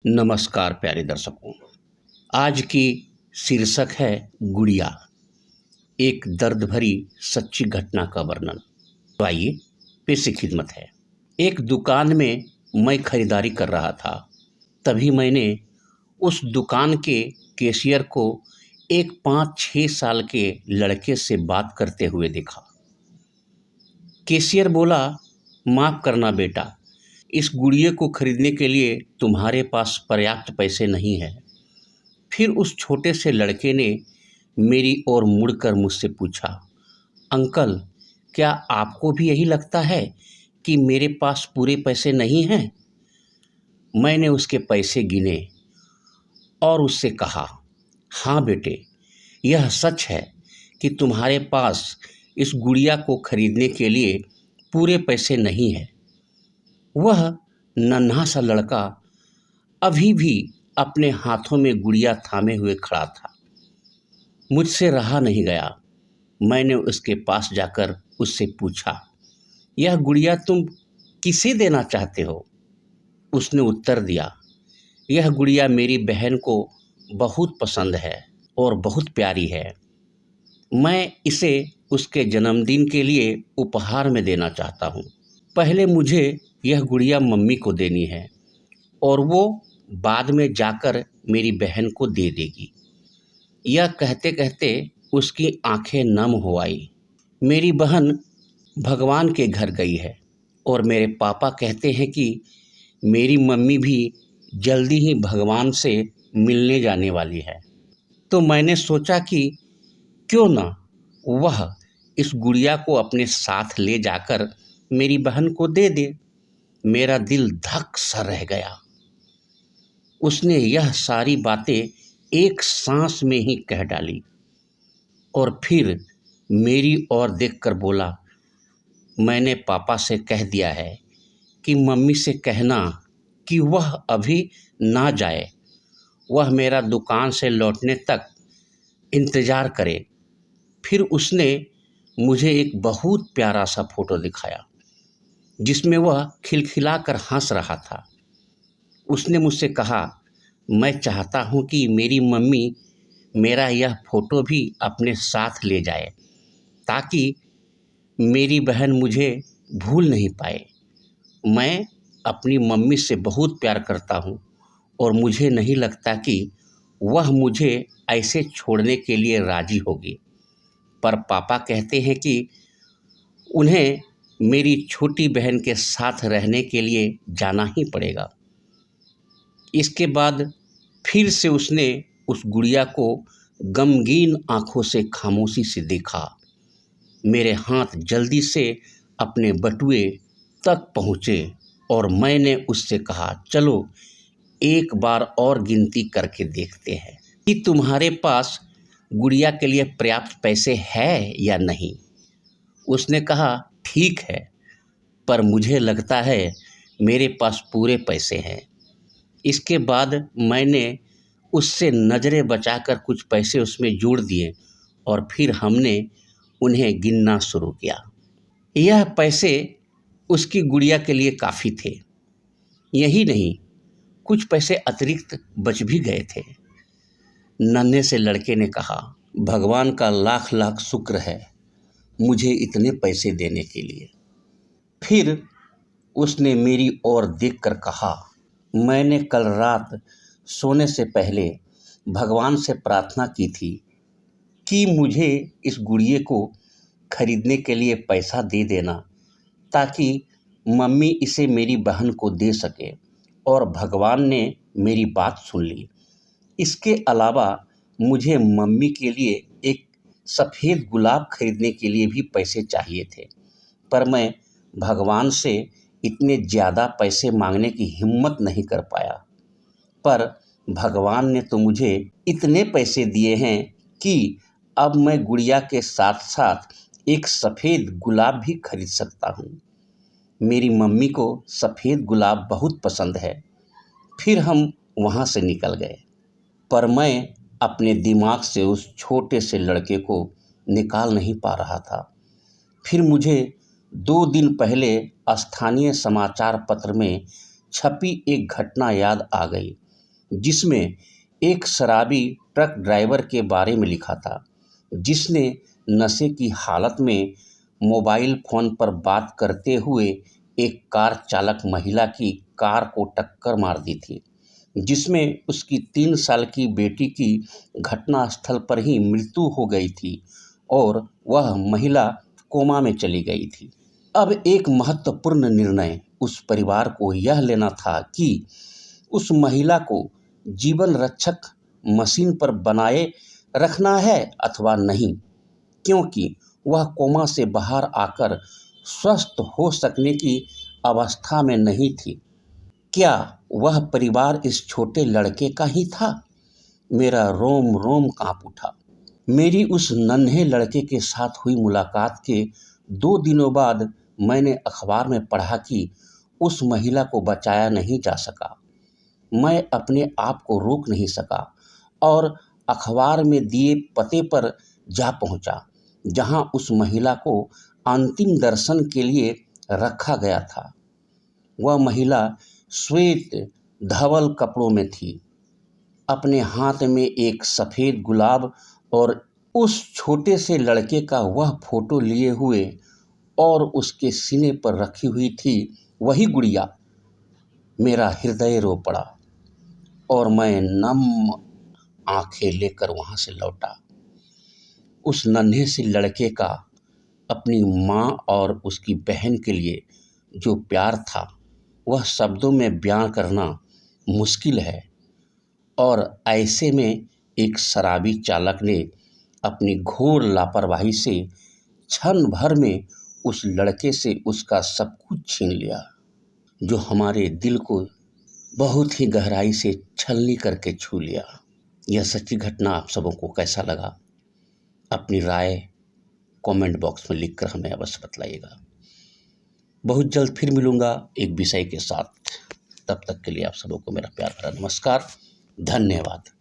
नमस्कार प्यारे दर्शकों। आज की शीर्षक है गुड़िया, एक दर्द भरी सच्ची घटना का वर्णन। तो आइए पेश खिदमत है। एक दुकान में मैं खरीदारी कर रहा था, तभी मैंने उस दुकान के कैशियर को एक 5-6 साल के लड़के से बात करते हुए देखा। कैशियर बोला, माफ़ करना बेटा, इस गुड़िया को खरीदने के लिए तुम्हारे पास पर्याप्त पैसे नहीं है। फिर उस छोटे से लड़के ने मेरी ओर मुड़कर मुझसे पूछा, अंकल, क्या आपको भी यही लगता है कि मेरे पास पूरे पैसे नहीं हैं? मैंने उसके पैसे गिने और उससे कहा, हाँ बेटे, यह सच है कि तुम्हारे पास इस गुड़िया को खरीदने के लिए पूरे पैसे नहीं है। वह नन्हा सा लड़का अभी भी अपने हाथों में गुड़िया थामे हुए खड़ा था। मुझसे रहा नहीं गया। मैंने उसके पास जाकर उससे पूछा, यह गुड़िया तुम किसे देना चाहते हो? उसने उत्तर दिया, यह गुड़िया मेरी बहन को बहुत पसंद है और बहुत प्यारी है। मैं इसे उसके जन्मदिन के लिए उपहार में देना चाहता हूँ। पहले मुझे यह गुड़िया मम्मी को देनी है और वो बाद में जाकर मेरी बहन को दे देगी। यह कहते कहते उसकी आंखें नम हो आई। मेरी बहन भगवान के घर गई है और मेरे पापा कहते हैं कि मेरी मम्मी भी जल्दी ही भगवान से मिलने जाने वाली है। तो मैंने सोचा कि क्यों ना वह इस गुड़िया को अपने साथ ले जाकर मेरी बहन को दे दे। मेरा दिल धक सा रह गया। उसने यह सारी बातें एक सांस में ही कह डाली और फिर मेरी ओर देखकर बोला, मैंने पापा से कह दिया है कि मम्मी से कहना कि वह अभी ना जाए, वह मेरा दुकान से लौटने तक इंतज़ार करे। फिर उसने मुझे एक बहुत प्यारा सा फोटो दिखाया जिसमें वह खिलखिलाकर हंस रहा था। उसने मुझसे कहा, मैं चाहता हूँ कि मेरी मम्मी मेरा यह फ़ोटो भी अपने साथ ले जाए ताकि मेरी बहन मुझे भूल नहीं पाए। मैं अपनी मम्मी से बहुत प्यार करता हूँ और मुझे नहीं लगता कि वह मुझे ऐसे छोड़ने के लिए राज़ी होगी। पर पापा कहते हैं कि उन्हें मेरी छोटी बहन के साथ रहने के लिए जाना ही पड़ेगा। इसके बाद फिर से उसने उस गुड़िया को गमगीन आंखों से खामोशी से देखा। मेरे हाथ जल्दी से अपने बटुए तक पहुँचे और मैंने उससे कहा, चलो एक बार और गिनती करके देखते हैं कि तुम्हारे पास गुड़िया के लिए पर्याप्त पैसे है या नहीं। उसने कहा, ठीक है, पर मुझे लगता है मेरे पास पूरे पैसे हैं। इसके बाद मैंने उससे नज़रें बचाकर कुछ पैसे उसमें जोड़ दिए और फिर हमने उन्हें गिनना शुरू किया। यह पैसे उसकी गुड़िया के लिए काफ़ी थे। यही नहीं, कुछ पैसे अतिरिक्त बच भी गए थे। नन्हे से लड़के ने कहा, भगवान का लाख लाख शुक्र है मुझे इतने पैसे देने के लिए। फिर उसने मेरी ओर देखकर कहा, मैंने कल रात सोने से पहले भगवान से प्रार्थना की थी कि मुझे इस गुड़िया को खरीदने के लिए पैसा दे देना ताकि मम्मी इसे मेरी बहन को दे सके, और भगवान ने मेरी बात सुन ली। इसके अलावा मुझे मम्मी के लिए एक सफ़ेद गुलाब खरीदने के लिए भी पैसे चाहिए थे, पर मैं भगवान से इतने ज़्यादा पैसे मांगने की हिम्मत नहीं कर पाया। पर भगवान ने तो मुझे इतने पैसे दिए हैं कि अब मैं गुड़िया के साथ साथ एक सफ़ेद गुलाब भी खरीद सकता हूँ। मेरी मम्मी को सफ़ेद गुलाब बहुत पसंद है। फिर हम वहाँ से निकल गए, पर मैं अपने दिमाग से उस छोटे से लड़के को निकाल नहीं पा रहा था। फिर मुझे 2 दिन पहले स्थानीय समाचार पत्र में छपी एक घटना याद आ गई जिसमें एक शराबी ट्रक ड्राइवर के बारे में लिखा था, जिसने नशे की हालत में मोबाइल फ़ोन पर बात करते हुए एक कार चालक महिला की कार को टक्कर मार दी थी, जिसमें उसकी 3 साल की बेटी की घटनास्थल पर ही मृत्यु हो गई थी और वह महिला कोमा में चली गई थी। अब एक महत्वपूर्ण निर्णय उस परिवार को यह लेना था कि उस महिला को जीवन रक्षक मशीन पर बनाए रखना है अथवा नहीं, क्योंकि वह कोमा से बाहर आकर स्वस्थ हो सकने की अवस्था में नहीं थी। क्या वह परिवार इस छोटे लड़के का ही था? मेरा रोम रोम कांप उठा। मेरी उस नन्हे लड़के के साथ हुई मुलाकात के 2 दिनों बाद मैंने अखबार में पढ़ा कि उस महिला को बचाया नहीं जा सका। मैं अपने आप को रोक नहीं सका और अखबार में दिए पते पर जा पहुंचा, जहां उस महिला को अंतिम दर्शन के लिए रखा गया था। वह महिला श्वेत धवल कपड़ों में थी, अपने हाथ में एक सफ़ेद गुलाब और उस छोटे से लड़के का वह फोटो लिए हुए और उसके सीने पर रखी हुई थी वही गुड़िया। मेरा हृदय रो पड़ा और मैं नम आंखें लेकर वहाँ से लौटा। उस नन्हे से लड़के का अपनी माँ और उसकी बहन के लिए जो प्यार था, वह शब्दों में बयां करना मुश्किल है। और ऐसे में एक शराबी चालक ने अपनी घोर लापरवाही से क्षण भर में उस लड़के से उसका सब कुछ छीन लिया, जो हमारे दिल को बहुत ही गहराई से छलनी करके छू लिया। यह सच्ची घटना आप सबों को कैसा लगा? अपनी राय कमेंट बॉक्स में लिखकर हमें अवश्य बतलाइएगा। बहुत जल्द फिर मिलूंगा एक विषय के साथ। तब तक के लिए आप सबों को मेरा प्यार भरा नमस्कार। धन्यवाद।